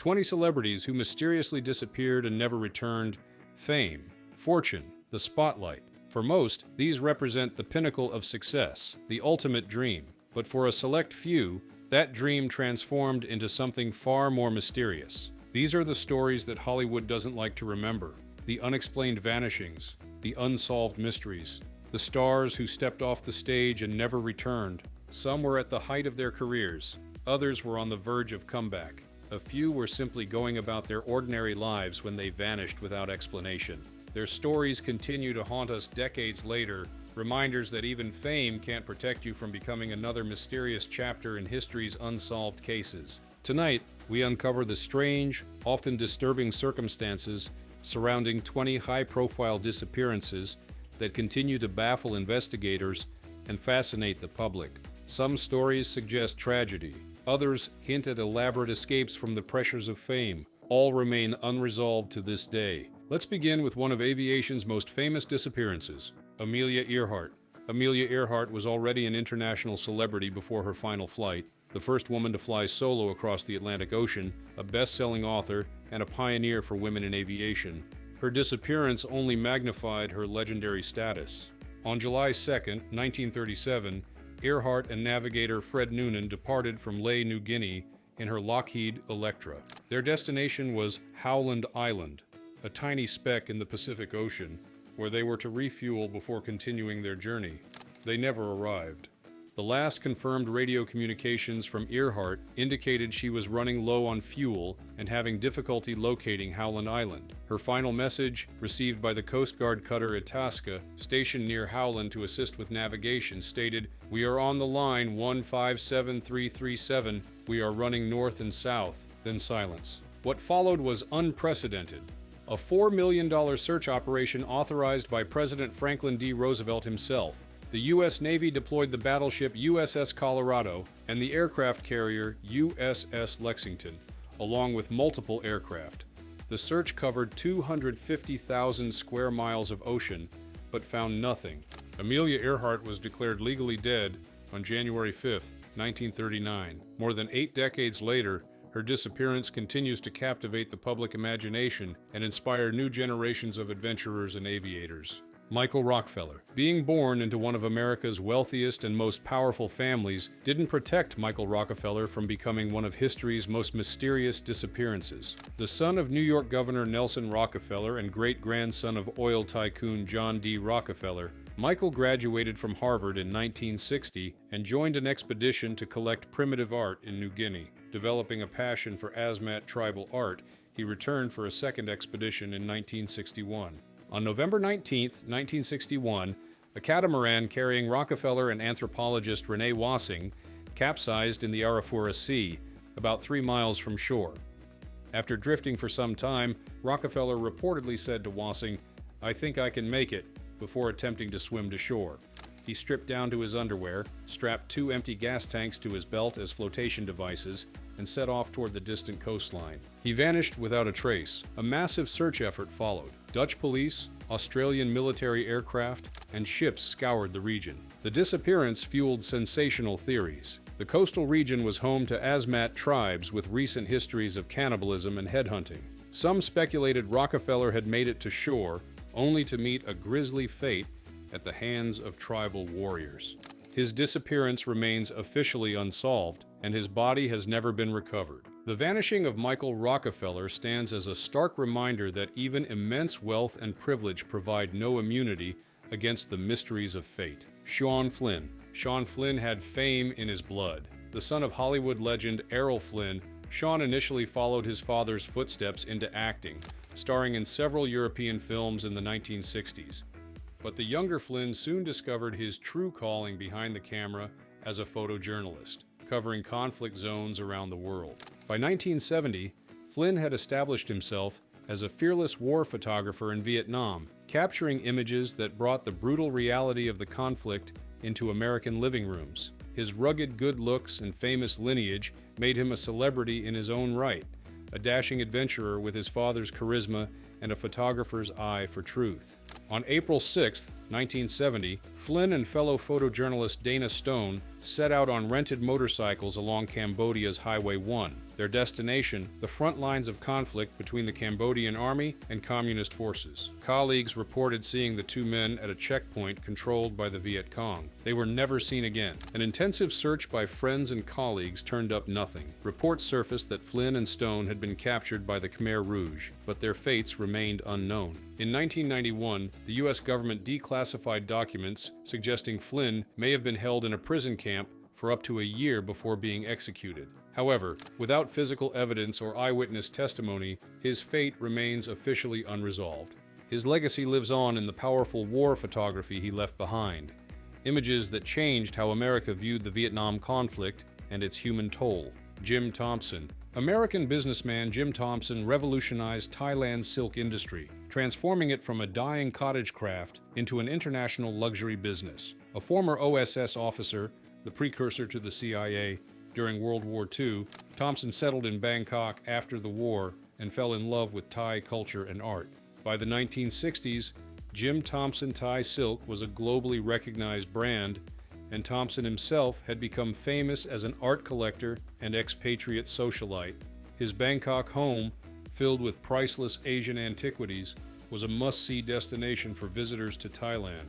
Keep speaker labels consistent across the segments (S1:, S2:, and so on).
S1: 20 celebrities who mysteriously disappeared and never returned. Fame, fortune, the spotlight. For most, these represent the pinnacle of success, the ultimate dream. But for a select few, that dream transformed into something far more mysterious. These are the stories that Hollywood doesn't like to remember. The unexplained vanishings, the unsolved mysteries, the stars who stepped off the stage and never returned. Some were at the height of their careers, others were on the verge of comeback. A few were simply going about their ordinary lives when they vanished without explanation. Their stories continue to haunt us decades later, reminders that even fame can't protect you from becoming another mysterious chapter in history's unsolved cases. Tonight, we uncover the strange, often disturbing circumstances surrounding 20 high-profile disappearances that continue to baffle investigators and fascinate the public. Some stories suggest tragedy. Others hint at elaborate escapes from the pressures of fame. All remain unresolved to this day. Let's begin with one of aviation's most famous disappearances, Amelia Earhart. Amelia Earhart was already an international celebrity before her final flight, the first woman to fly solo across the Atlantic Ocean, a best-selling author, and a pioneer for women in aviation. Her disappearance only magnified her legendary status. On July 2, 1937, Earhart and navigator Fred Noonan departed from Lae, New Guinea in her Lockheed Electra. Their destination was Howland Island, a tiny speck in the Pacific Ocean, where they were to refuel before continuing their journey. They never arrived. The last confirmed radio communications from Earhart indicated she was running low on fuel and having difficulty locating Howland Island. Her final message, received by the Coast Guard cutter Itasca, stationed near Howland to assist with navigation, stated, "We are on the line 157337. We are running north and south." Then silence. What followed was unprecedented. A $4 million search operation authorized by President Franklin D. Roosevelt himself. The U.S. Navy deployed the battleship USS Colorado and the aircraft carrier USS Lexington, along with multiple aircraft. The search covered 250,000 square miles of ocean, but found nothing. Amelia Earhart was declared legally dead on January 5, 1939. More than 8 decades later, her disappearance continues to captivate the public imagination and inspire new generations of adventurers and aviators. Michael Rockefeller. Being born into one of America's wealthiest and most powerful families didn't protect Michael Rockefeller from becoming one of history's most mysterious disappearances. The son of New York Governor Nelson Rockefeller and great-grandson of oil tycoon John D. Rockefeller, Michael graduated from Harvard in 1960 and joined an expedition to collect primitive art in New Guinea. Developing a passion for Asmat tribal art, he returned for a second expedition in 1961. On November 19, 1961, a catamaran carrying Rockefeller and anthropologist Rene Wassing capsized in the Arafura Sea, about 3 miles from shore. After drifting for some time, Rockefeller reportedly said to Wassing, "I think I can make it," before attempting to swim to shore. He stripped down to his underwear, strapped 2 empty gas tanks to his belt as flotation devices, and set off toward the distant coastline. He vanished without a trace. A massive search effort followed. Dutch police, Australian military aircraft, and ships scoured the region. The disappearance fueled sensational theories. The coastal region was home to Asmat tribes with recent histories of cannibalism and headhunting. Some speculated Rockefeller had made it to shore, only to meet a grisly fate at the hands of tribal warriors. His disappearance remains officially unsolved, and his body has never been recovered. The vanishing of Michael Rockefeller stands as a stark reminder that even immense wealth and privilege provide no immunity against the mysteries of fate. Sean Flynn. Sean Flynn had fame in his blood. The son of Hollywood legend Errol Flynn, Sean initially followed his father's footsteps into acting, starring in several European films in the 1960s. But the younger Flynn soon discovered his true calling behind the camera as a photojournalist, covering conflict zones around the world. By 1970, Flynn had established himself as a fearless war photographer in Vietnam, capturing images that brought the brutal reality of the conflict into American living rooms. His rugged good looks and famous lineage made him a celebrity in his own right, a dashing adventurer with his father's charisma and a photographer's eye for truth. On April 6, 1970, Flynn and fellow photojournalist Dana Stone set out on rented motorcycles along Cambodia's Highway 1. Their destination, the front lines of conflict between the Cambodian army and communist forces. Colleagues reported seeing the two men at a checkpoint controlled by the Viet Cong. They were never seen again. An intensive search by friends and colleagues turned up nothing. Reports surfaced that Flynn and Stone had been captured by the Khmer Rouge, but their fates remained unknown. In 1991, the U.S. government declassified documents suggesting Flynn may have been held in a prison camp for up to a year before being executed. However, without physical evidence or eyewitness testimony, his fate remains officially unresolved. His legacy lives on in the powerful war photography he left behind, images that changed how America viewed the Vietnam conflict and its human toll. Jim Thompson. American businessman Jim Thompson revolutionized Thailand's silk industry, transforming it from a dying cottage craft into an international luxury business. A former OSS officer, the precursor to the CIA, during World War II, Thompson settled in Bangkok after the war and fell in love with Thai culture and art. By the 1960s, Jim Thompson Thai Silk was a globally recognized brand, and Thompson himself had become famous as an art collector and expatriate socialite. His Bangkok home, filled with priceless Asian antiquities, was a must-see destination for visitors to Thailand.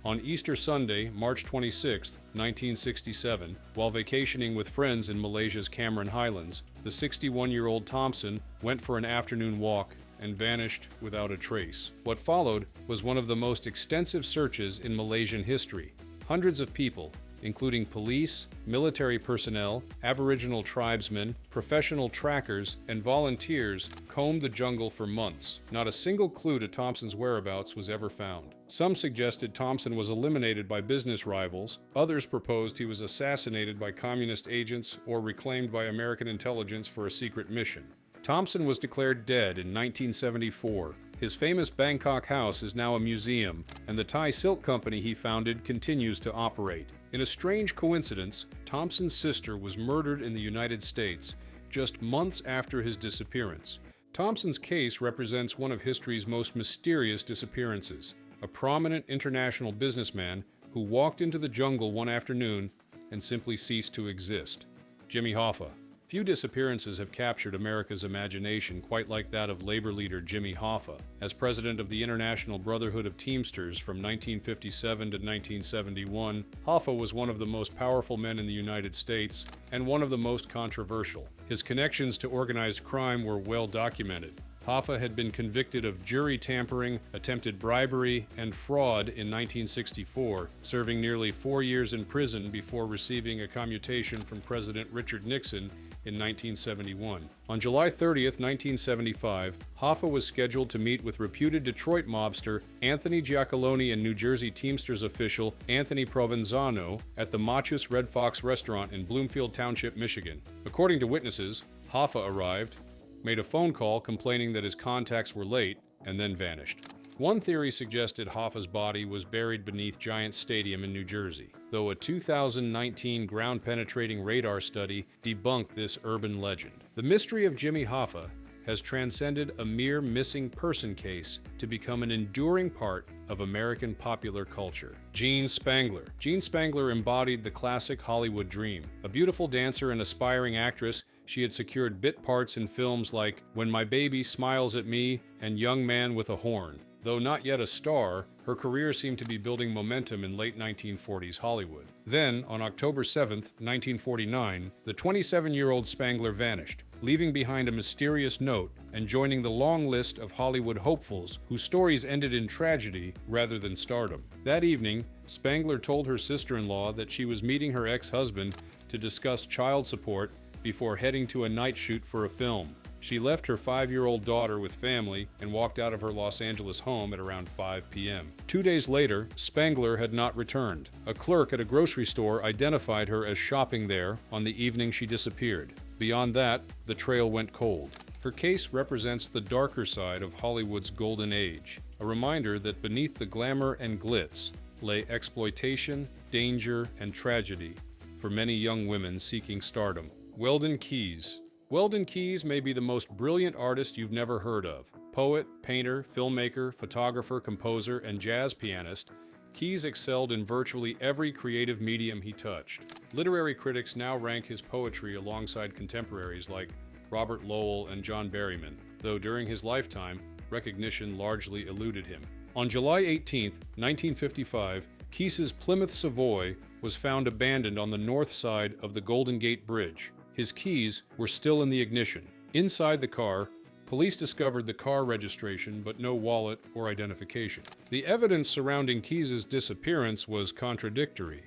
S1: On Easter Sunday, March 26, 1967, while vacationing with friends in Malaysia's Cameron Highlands, the 61-year-old Thompson went for an afternoon walk and vanished without a trace. What followed was one of the most extensive searches in Malaysian history. Hundreds of people, including police, military personnel, Aboriginal tribesmen, professional trackers, and volunteers, combed the jungle for months. Not a single clue to Thompson's whereabouts was ever found. Some suggested Thompson was eliminated by business rivals, others proposed he was assassinated by communist agents or reclaimed by American intelligence for a secret mission. Thompson was declared dead in 1974. His famous Bangkok house is now a museum, and the Thai Silk Company he founded continues to operate. In a strange coincidence, Thompson's sister was murdered in the United States just months after his disappearance. Thompson's case represents one of history's most mysterious disappearances. A prominent international businessman who walked into the jungle one afternoon and simply ceased to exist. Jimmy Hoffa. Few disappearances have captured America's imagination quite like that of labor leader Jimmy Hoffa. As president of the International Brotherhood of Teamsters from 1957 to 1971, Hoffa was one of the most powerful men in the United States and one of the most controversial. His connections to organized crime were well documented. Hoffa had been convicted of jury tampering, attempted bribery, and fraud in 1964, serving nearly 4 years in prison before receiving a commutation from President Richard Nixon in 1971. On July 30th, 1975, Hoffa was scheduled to meet with reputed Detroit mobster Anthony Giacalone and New Jersey Teamsters official Anthony Provenzano at the Machus Red Fox restaurant in Bloomfield Township, Michigan. According to witnesses, Hoffa arrived, made a phone call complaining that his contacts were late, and then vanished. One theory suggested Hoffa's body was buried beneath Giants Stadium in New Jersey, though a 2019 ground-penetrating radar study debunked this urban legend. The mystery of Jimmy Hoffa has transcended a mere missing person case to become an enduring part of American popular culture. Jean Spangler. Jean Spangler embodied the classic Hollywood dream. A beautiful dancer and aspiring actress, she had secured bit parts in films like When My Baby Smiles at Me and Young Man with a Horn. Though not yet a star, her career seemed to be building momentum in late 1940s Hollywood. Then, on October 7, 1949, the 27-year-old Spangler vanished, leaving behind a mysterious note and joining the long list of Hollywood hopefuls whose stories ended in tragedy rather than stardom. That evening, Spangler told her sister-in-law that she was meeting her ex-husband to discuss child support before heading to a night shoot for a film. She left her 5-year-old daughter with family and walked out of her Los Angeles home at around 5 p.m. 2 days later, Spangler had not returned. A clerk at a grocery store identified her as shopping there on the evening she disappeared. Beyond that, the trail went cold. Her case represents the darker side of Hollywood's golden age, a reminder that beneath the glamour and glitz lay exploitation, danger, and tragedy for many young women seeking stardom. Weldon Keys. Weldon Keys may be the most brilliant artist you've never heard of. Poet, painter, filmmaker, photographer, composer, and jazz pianist, Keys excelled in virtually every creative medium he touched. Literary critics now rank his poetry alongside contemporaries like Robert Lowell, and John Berryman, though during his lifetime, recognition largely eluded him. On July 18, 1955, Keys's Plymouth Savoy was found abandoned on the north side of the Golden Gate Bridge. His keys were still in the ignition. Inside the car, police discovered the car registration but no wallet or identification. The evidence surrounding Keys's disappearance was contradictory.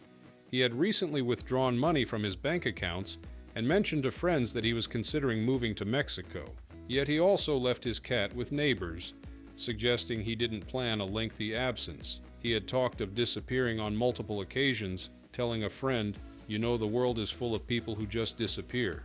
S1: He had recently withdrawn money from his bank accounts and mentioned to friends that he was considering moving to Mexico. Yet he also left his cat with neighbors, suggesting he didn't plan a lengthy absence. He had talked of disappearing on multiple occasions, telling a friend, "You know, the world is full of people who just disappear."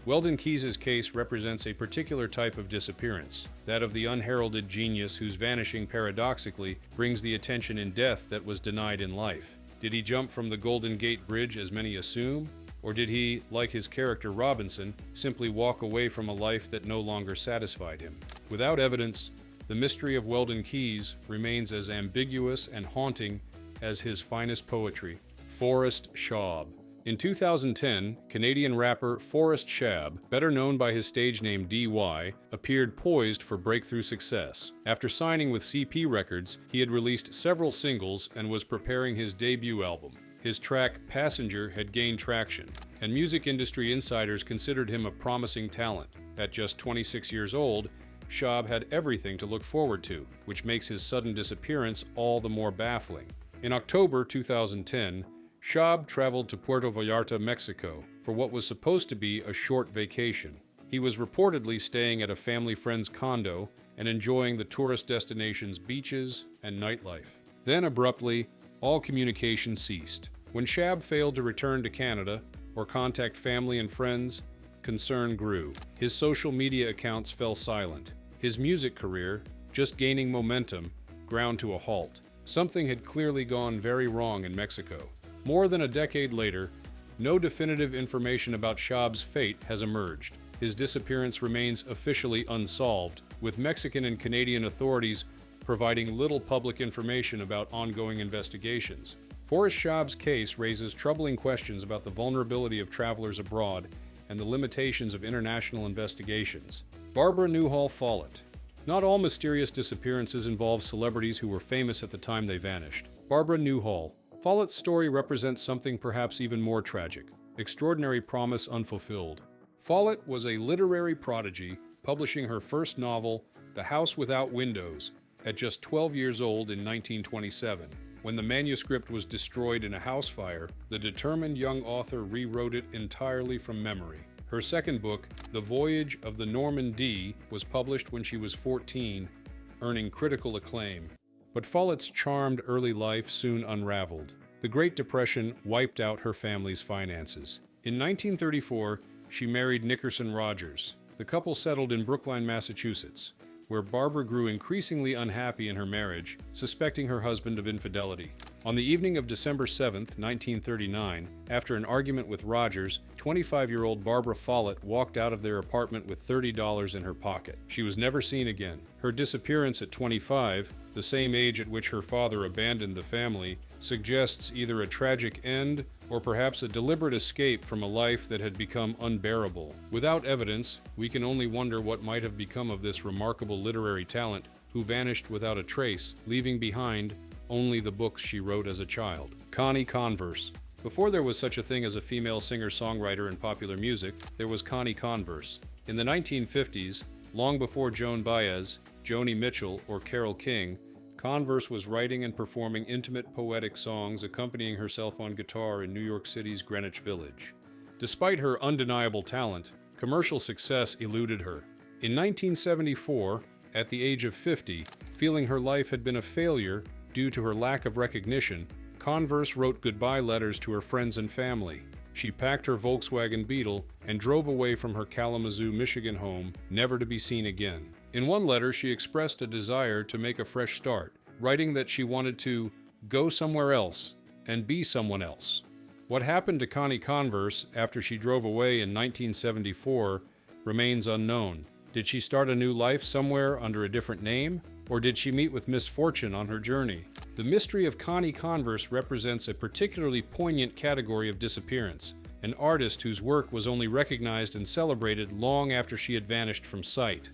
S1: Weldon Keys's case represents a particular type of disappearance, that of the unheralded genius whose vanishing paradoxically brings the attention in death that was denied in life. Did he jump from the Golden Gate Bridge as many assume? Or did he, like his character Robinson, simply walk away from a life that no longer satisfied him? Without evidence, the mystery of Weldon Keys remains as ambiguous and haunting as his finest poetry. Forrest Schaub. In 2010, Canadian rapper Forrest Schaub, better known by his stage name DY, appeared poised for breakthrough success. After signing with CP Records, he had released several singles and was preparing his debut album. His track Passenger had gained traction, and music industry insiders considered him a promising talent. At just 26 years old, Schaub had everything to look forward to, which makes his sudden disappearance all the more baffling. In October 2010, Schaub traveled to Puerto Vallarta, Mexico, for what was supposed to be a short vacation. He was reportedly staying at a family friend's condo and enjoying the tourist destination's beaches and nightlife. Then abruptly, all communication ceased. When Schaub failed to return to Canada or contact family and friends, concern grew. His social media accounts fell silent. His music career, just gaining momentum, ground to a halt. Something had clearly gone very wrong in Mexico. More than a decade later, no definitive information about Schaub's fate has emerged. His disappearance remains officially unsolved, with Mexican and Canadian authorities providing little public information about ongoing investigations. Forrest Schaub's case raises troubling questions about the vulnerability of travelers abroad and the limitations of international investigations. Barbara Newhall Follett. Not all mysterious disappearances involve celebrities who were famous at the time they vanished. Barbara Newhall. Follett's story represents something perhaps even more tragic: extraordinary promise unfulfilled. Follett was a literary prodigy, publishing her first novel, The House Without Windows, at just 12 years old in 1927. When the manuscript was destroyed in a house fire, the determined young author rewrote it entirely from memory. Her second book, The Voyage of the Norman D, was published when she was 14, earning critical acclaim. But Follett's charmed early life soon unraveled. The Great Depression wiped out her family's finances. In 1934, she married Nickerson Rogers. The couple settled in Brookline, Massachusetts, where Barbara grew increasingly unhappy in her marriage, suspecting her husband of infidelity. On the evening of December 7, 1939, after an argument with Rogers, 25-year-old Barbara Follett walked out of their apartment with $30 in her pocket. She was never seen again. Her disappearance at 25, the same age at which her father abandoned the family, suggests either a tragic end or perhaps a deliberate escape from a life that had become unbearable. Without evidence, we can only wonder what might have become of this remarkable literary talent who vanished without a trace, leaving behind only the books she wrote as a child. Connie Converse. Before there was such a thing as a female singer-songwriter in popular music, there was Connie Converse. In the 1950s, long before Joan Baez, Joni Mitchell, or Carole King, Converse was writing and performing intimate, poetic songs, accompanying herself on guitar in New York City's Greenwich Village. Despite her undeniable talent, commercial success eluded her. In 1974, at the age of 50, feeling her life had been a failure due to her lack of recognition, Converse wrote goodbye letters to her friends and family. She packed her Volkswagen Beetle and drove away from her Kalamazoo, Michigan home, never to be seen again. In one letter, she expressed a desire to make a fresh start, writing that she wanted to go somewhere else and be someone else. What happened to Connie Converse after she drove away in 1974 remains unknown. Did she start a new life somewhere under a different name? Or did she meet with misfortune on her journey? The mystery of Connie Converse represents a particularly poignant category of disappearance, an artist whose work was only recognized and celebrated long after she had vanished from sight.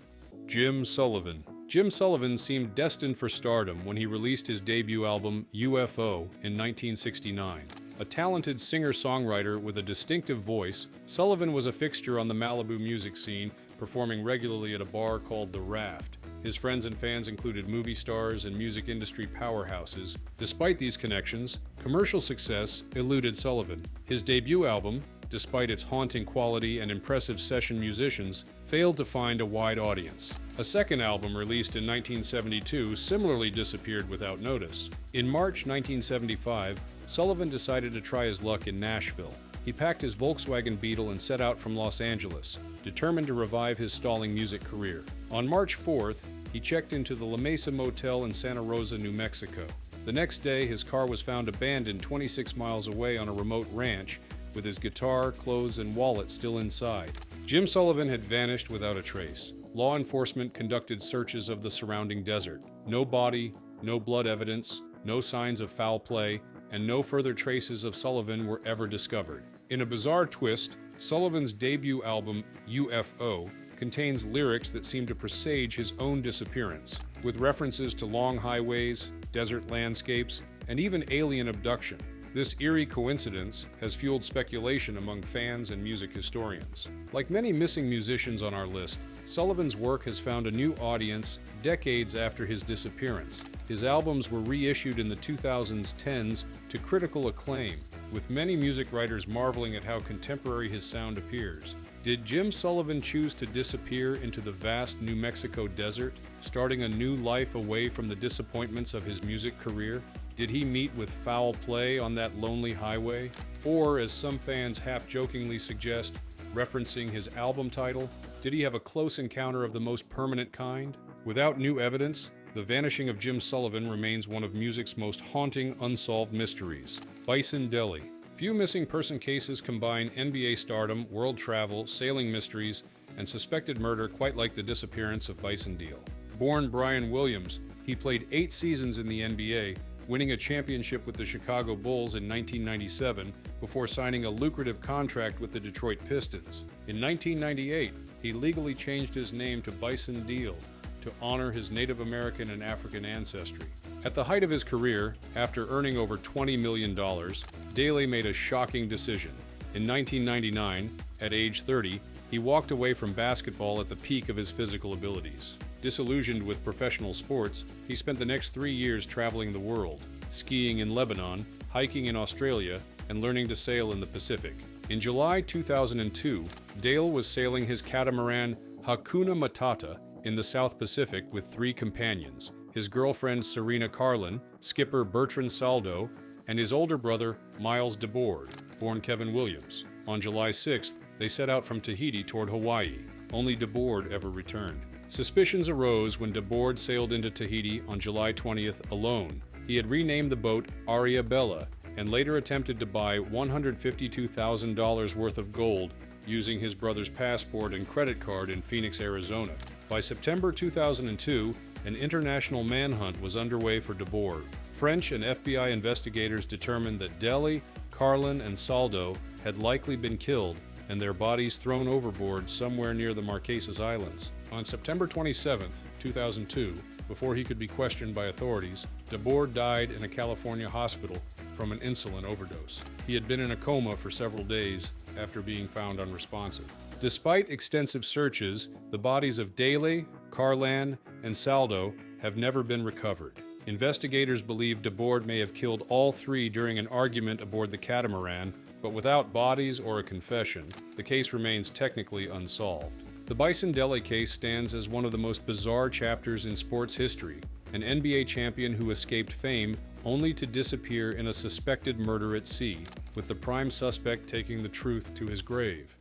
S1: Jim Sullivan. Jim Sullivan seemed destined for stardom when he released his debut album, UFO, in 1969. A talented singer-songwriter with a distinctive voice, Sullivan was a fixture on the Malibu music scene, performing regularly at a bar called The Raft. His friends and fans included movie stars and music industry powerhouses. Despite these connections, commercial success eluded Sullivan. His debut album, despite its haunting quality and impressive session musicians, failed to find a wide audience. A second album released in 1972 similarly disappeared without notice. In March 1975, Sullivan decided to try his luck in Nashville. He packed his Volkswagen Beetle and set out from Los Angeles, determined to revive his stalling music career. On March 4th, he checked into the La Mesa Motel in Santa Rosa, New Mexico. The next day, his car was found abandoned 26 miles away on a remote ranch, with his guitar, clothes, and wallet still inside. Jim Sullivan had vanished without a trace. Law enforcement conducted searches of the surrounding desert. No body, no blood evidence, no signs of foul play, and no further traces of Sullivan were ever discovered. In a bizarre twist, Sullivan's debut album, UFO, contains lyrics that seem to presage his own disappearance, with references to long highways, desert landscapes, and even alien abduction. This eerie coincidence has fueled speculation among fans and music historians. Like many missing musicians on our list, Sullivan's work has found a new audience decades after his disappearance. His albums were reissued in the 2010s to critical acclaim, with many music writers marveling at how contemporary his sound appears. Did Jim Sullivan choose to disappear into the vast New Mexico desert, starting a new life away from the disappointments of his music career? Did he meet with foul play on that lonely highway? Or, as some fans half-jokingly suggest, referencing his album title, did he have a close encounter of the most permanent kind? Without new evidence, the vanishing of Jim Sullivan remains one of music's most haunting unsolved mysteries. Bison Deli. Few missing person cases combine NBA stardom, world travel, sailing mysteries, and suspected murder quite like the disappearance of Bison Deal. Born Brian Williams, he played 8 seasons in the NBA, winning a championship with the Chicago Bulls in 1997 before signing a lucrative contract with the Detroit Pistons. In 1998, he legally changed his name to Bison Deal to honor his Native American and African ancestry. At the height of his career, after earning over $20 million, Daley made a shocking decision. In 1999, at age 30, he walked away from basketball at the peak of his physical abilities. Disillusioned with professional sports, he spent the next 3 years traveling the world, skiing in Lebanon, hiking in Australia, and learning to sail in the Pacific. In July 2002, Dale was sailing his catamaran Hakuna Matata in the South Pacific with 3 companions, his girlfriend Serena Carlin, skipper Bertrand Saldo, and his older brother Miles DeBoard, born Kevin Williams. On July 6th, they set out from Tahiti toward Hawaii. Only DeBoard ever returned. Suspicions arose when DeBoard sailed into Tahiti on July 20th alone. He had renamed the boat Aria Bella and later attempted to buy $152,000 worth of gold using his brother's passport and credit card in Phoenix, Arizona. By September 2002, an international manhunt was underway for DeBoard. French and FBI investigators determined that Deli, Carlin, and Saldo had likely been killed and their bodies thrown overboard somewhere near the Marquesas Islands. On September 27, 2002, before he could be questioned by authorities, DeBoard died in a California hospital from an insulin overdose. He had been in a coma for several days after being found unresponsive. Despite extensive searches, the bodies of Daley, Carlan, and Saldo have never been recovered. Investigators believe DeBoard may have killed all 3 during an argument aboard the catamaran, but without bodies or a confession, the case remains technically unsolved. The Bison Dele case stands as one of the most bizarre chapters in sports history, an NBA champion who escaped fame only to disappear in a suspected murder at sea, with the prime suspect taking the truth to his grave.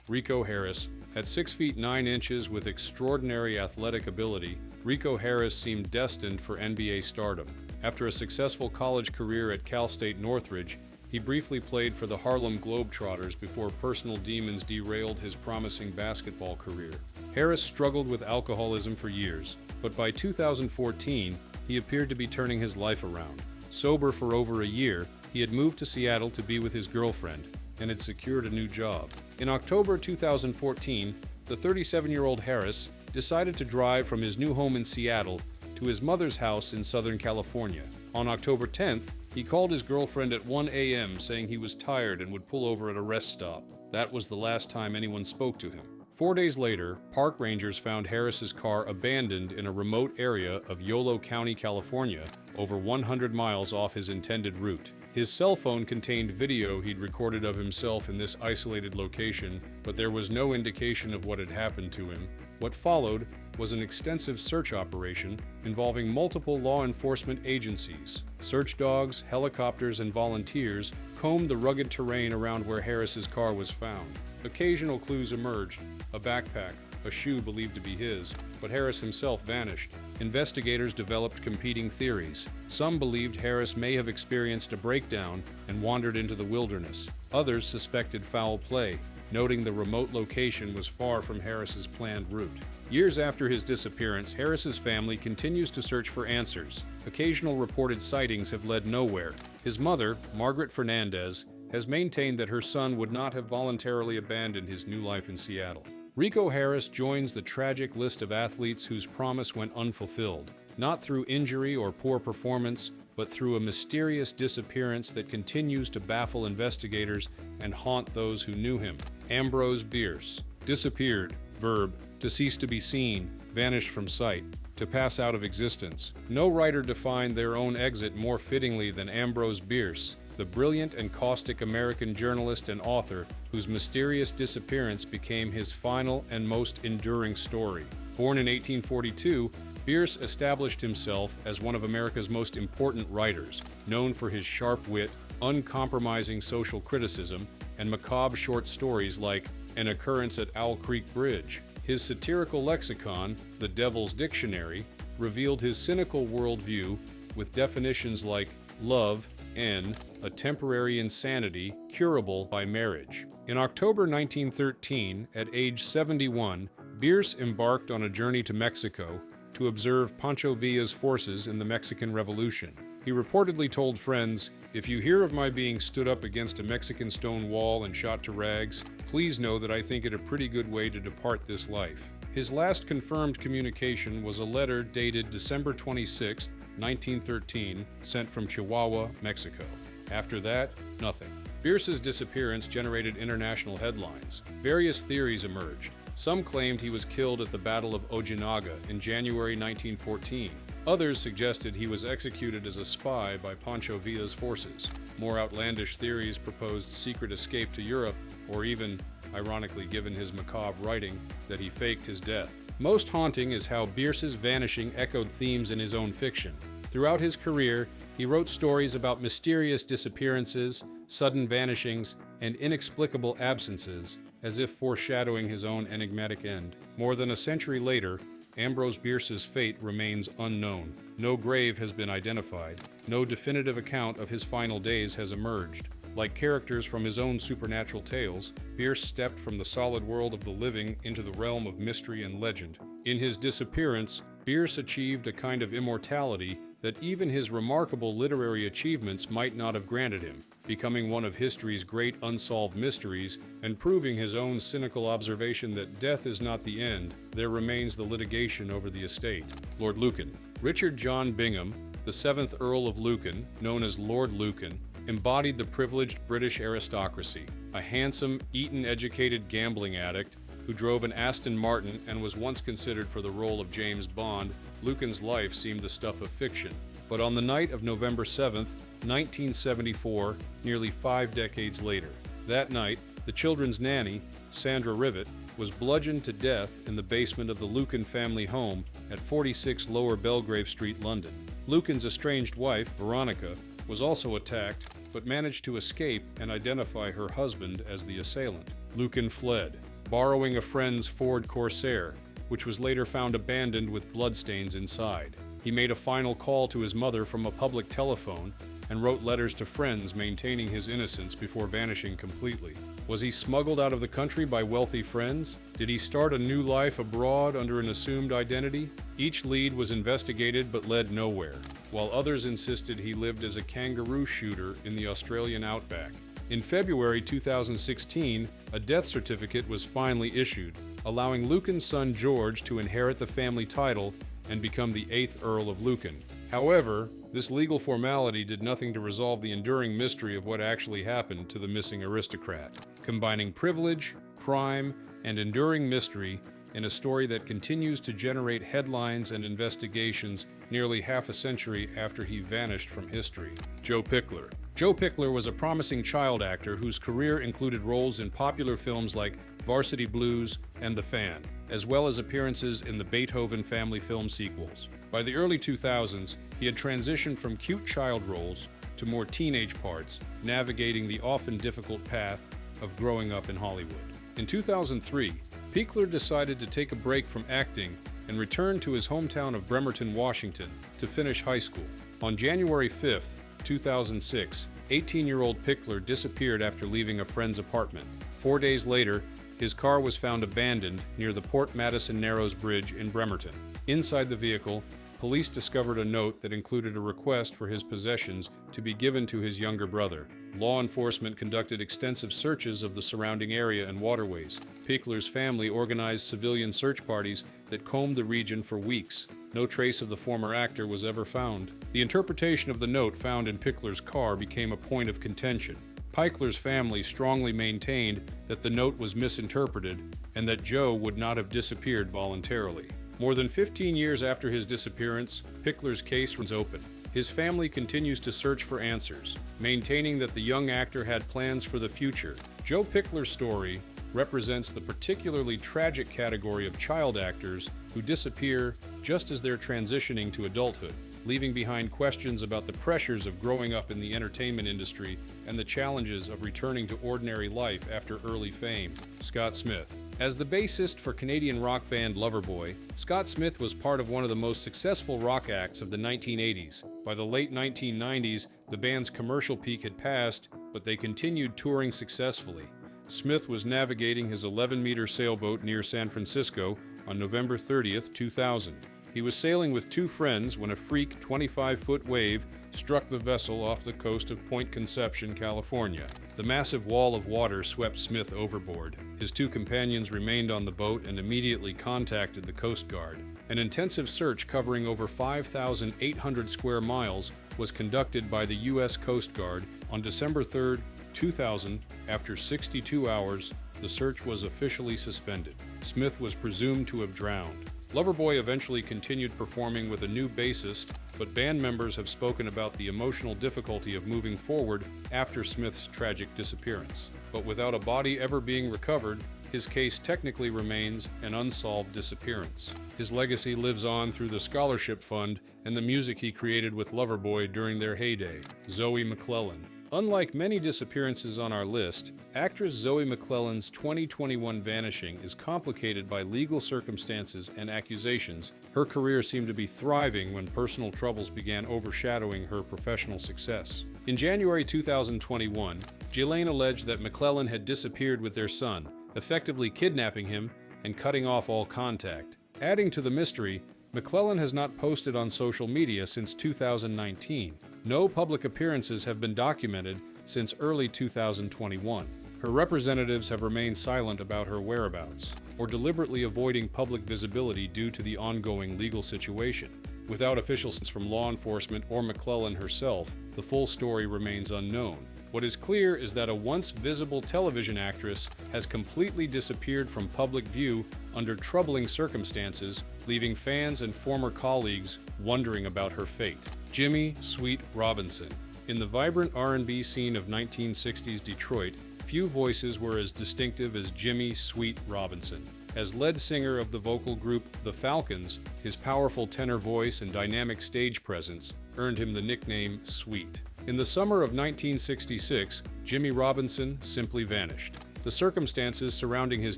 S1: Rico Harris. At 6 feet 9 inches with extraordinary athletic ability, Rico Harris seemed destined for NBA stardom. After a successful college career at Cal State Northridge, he briefly played for the Harlem Globetrotters before personal demons derailed his promising basketball career. Harris struggled with alcoholism for years, but by 2014, he appeared to be turning his life around. Sober for over a year, he had moved to Seattle to be with his girlfriend and had secured a new job. In October 2014, the 37-year-old Harris decided to drive from his new home in Seattle to his mother's house in Southern California. On October 10th, he called his girlfriend at 1 a.m. saying he was tired and would pull over at a rest stop. That was the last time anyone spoke to him. 4 days later, park rangers found Harris's car abandoned in a remote area of Yolo County, California, over 100 miles off his intended route. His cell phone contained video he'd recorded of himself in this isolated location, but there was no indication of what had happened to him. What followed was an extensive search operation involving multiple law enforcement agencies. Search dogs, helicopters, and volunteers combed the rugged terrain around where Harris's car was found. Occasional clues emerged: a backpack, a shoe believed to be his, but Harris himself vanished. Investigators developed competing theories. Some believed Harris may have experienced a breakdown and wandered into the wilderness. Others suspected foul play, noting the remote location was far from Harris's planned route. Years after his disappearance, Harris's family continues to search for answers. Occasional reported sightings have led nowhere. His mother, Margaret Fernandez, has maintained that her son would not have voluntarily abandoned his new life in Seattle. Rico Harris joins the tragic list of athletes whose promise went unfulfilled, not through injury or poor performance, but through a mysterious disappearance that continues to baffle investigators and haunt those who knew him. Ambrose Bierce. Disappeared. Verb. To cease to be seen. Vanished from sight. To pass out of existence. No writer defined their own exit more fittingly than Ambrose Bierce, the brilliant and caustic American journalist and author whose mysterious disappearance became his final and most enduring story. Born in 1842, Bierce established himself as one of America's most important writers, known for his sharp wit, uncompromising social criticism, and macabre short stories like An Occurrence at Owl Creek Bridge. His satirical lexicon, The Devil's Dictionary, revealed his cynical worldview with definitions like love, a temporary insanity curable by marriage. In October 1913, at age 71, Bierce embarked on a journey to Mexico to observe Pancho Villa's forces in the Mexican Revolution. He reportedly told friends, "If you hear of my being stood up against a Mexican stone wall and shot to rags, please know that I think it a pretty good way to depart this life." His last confirmed communication was a letter dated December 26, 1913, sent from Chihuahua, Mexico. After that, nothing. Bierce's disappearance generated international headlines. Various theories emerged. Some claimed he was killed at the Battle of Ojinaga in January 1914. Others suggested he was executed as a spy by Pancho Villa's forces. More outlandish theories proposed secret escape to Europe, or even, ironically given his macabre writing, that he faked his death. Most haunting is how Bierce's vanishing echoed themes in his own fiction. Throughout his career, he wrote stories about mysterious disappearances, sudden vanishings, and inexplicable absences, as if foreshadowing his own enigmatic end. More than a century later, Ambrose Bierce's fate remains unknown. No grave has been identified. No definitive account of his final days has emerged. Like characters from his own supernatural tales, Bierce stepped from the solid world of the living into the realm of mystery and legend. In his disappearance, Bierce achieved a kind of immortality that even his remarkable literary achievements might not have granted him, becoming one of history's great unsolved mysteries and proving his own cynical observation that death is not the end, there remains the litigation over the estate. Lord Lucan. Richard John Bingham, the 7th Earl of Lucan, known as Lord Lucan, embodied the privileged British aristocracy, a handsome, Eton-educated gambling addict who drove an Aston Martin and was once considered for the role of James Bond. Lucan's life seemed the stuff of fiction. But on the night of November 7th, 1974, nearly 5 decades later, that night, the children's nanny, Sandra Rivet, was bludgeoned to death in the basement of the Lucan family home at 46 Lower Belgrave Street, London. Lucan's estranged wife, Veronica, was also attacked, but managed to escape and identify her husband as the assailant. Lucan fled, borrowing a friend's Ford Corsair, which was later found abandoned with bloodstains inside. He made a final call to his mother from a public telephone, and wrote letters to friends maintaining his innocence before vanishing completely. Was he smuggled out of the country by wealthy friends? Did he start a new life abroad under an assumed identity? Each lead was investigated but led nowhere, while others insisted he lived as a kangaroo shooter in the Australian outback. In February 2016, a death certificate was finally issued, allowing Lucan's son George to inherit the family title and become the 8th Earl of Lucan. However, this legal formality did nothing to resolve the enduring mystery of what actually happened to the missing aristocrat, combining privilege, crime, and enduring mystery in a story that continues to generate headlines and investigations nearly half a century after he vanished from history. Joe Pickler. Joe Pickler was a promising child actor whose career included roles in popular films like Varsity Blues and The Fan, as well as appearances in the Beethoven family film sequels. By the early 2000s, he had transitioned from cute child roles to more teenage parts, navigating the often difficult path of growing up in Hollywood. In 2003, Pickler decided to take a break from acting and return to his hometown of Bremerton, Washington, to finish high school. On January 5, 2006, 18-year-old Pickler disappeared after leaving a friend's apartment. 4 days later, his car was found abandoned near the Port Madison Narrows Bridge in Bremerton. Inside the vehicle, police discovered a note that included a request for his possessions to be given to his younger brother. Law enforcement conducted extensive searches of the surrounding area and waterways. Pickler's family organized civilian search parties that combed the region for weeks. No trace of the former actor was ever found. The interpretation of the note found in Pickler's car became a point of contention. Pickler's family strongly maintained that the note was misinterpreted and that Joe would not have disappeared voluntarily. More than 15 years after his disappearance, Pickler's case was open. His family continues to search for answers, maintaining that the young actor had plans for the future. Joe Pickler's story represents the particularly tragic category of child actors who disappear just as they're transitioning to adulthood, leaving behind questions about the pressures of growing up in the entertainment industry and the challenges of returning to ordinary life after early fame. Scott Smith. As the bassist for Canadian rock band Loverboy, Scott Smith was part of one of the most successful rock acts of the 1980s. By the late 1990s, the band's commercial peak had passed, but they continued touring successfully. Smith was navigating his 11-meter sailboat near San Francisco on November 30th, 2000. He was sailing with two friends when a freak 25-foot wave struck the vessel off the coast of Point Conception, California. The massive wall of water swept Smith overboard. His two companions remained on the boat and immediately contacted the Coast Guard. An intensive search covering over 5,800 square miles was conducted by the U.S. Coast Guard on December 3, 2000. After 62 hours, the search was officially suspended. Smith was presumed to have drowned. Loverboy eventually continued performing with a new bassist, but band members have spoken about the emotional difficulty of moving forward after Smith's tragic disappearance. But without a body ever being recovered, his case technically remains an unsolved disappearance. His legacy lives on through the scholarship fund and the music he created with Loverboy during their heyday. Zoe McClellan. Unlike many disappearances on our list, actress Zoe McClellan's 2021 vanishing is complicated by legal circumstances and accusations. Her career seemed to be thriving when personal troubles began overshadowing her professional success. In January 2021, Ghislaine alleged that McClellan had disappeared with their son, effectively kidnapping him and cutting off all contact. Adding to the mystery, McClellan has not posted on social media since 2019. No public appearances have been documented since early 2021. Her representatives have remained silent about her whereabouts, or deliberately avoiding public visibility due to the ongoing legal situation. Without official statements from law enforcement or McClellan herself, the full story remains unknown. What is clear is that a once visible television actress has completely disappeared from public view under troubling circumstances, leaving fans and former colleagues wondering about her fate. Jimmy Sweet Robinson. In the vibrant R&B scene of 1960s Detroit, few voices were as distinctive as Jimmy Sweet Robinson. As lead singer of the vocal group The Falcons, his powerful tenor voice and dynamic stage presence earned him the nickname Sweet. In the summer of 1966, Jimmy Robinson simply vanished. The circumstances surrounding his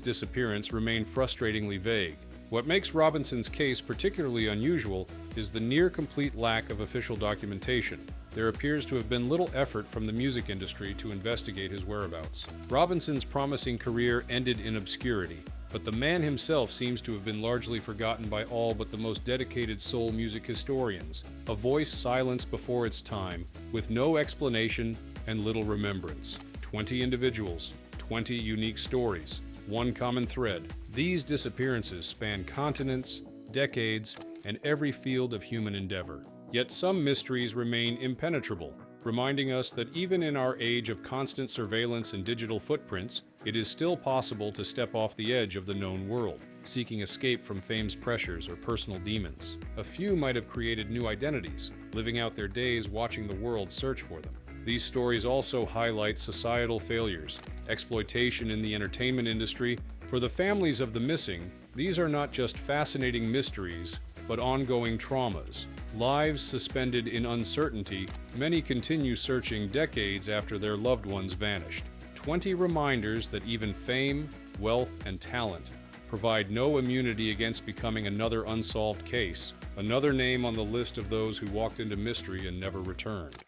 S1: disappearance remain frustratingly vague. What makes Robinson's case particularly unusual is the near-complete lack of official documentation. there appears to have been little effort from the music industry to investigate his whereabouts. Robinson's promising career ended in obscurity, but the man himself seems to have been largely forgotten by all but the most dedicated soul music historians, a voice silenced before its time, with no explanation and little remembrance. 20 individuals, 20 unique stories, one common thread. These disappearances span continents, decades, and every field of human endeavor. Yet some mysteries remain impenetrable, reminding us that even in our age of constant surveillance and digital footprints, it is still possible to step off the edge of the known world, seeking escape from fame's pressures or personal demons. A few might have created new identities, living out their days watching the world search for them. These stories also highlight societal failures, exploitation in the entertainment industry. For the families of the missing, these are not just fascinating mysteries, but ongoing traumas. Lives suspended in uncertainty, many continue searching decades after their loved ones vanished. 20 reminders that even fame, wealth, and talent provide no immunity against becoming another unsolved case, another name on the list of those who walked into mystery and never returned.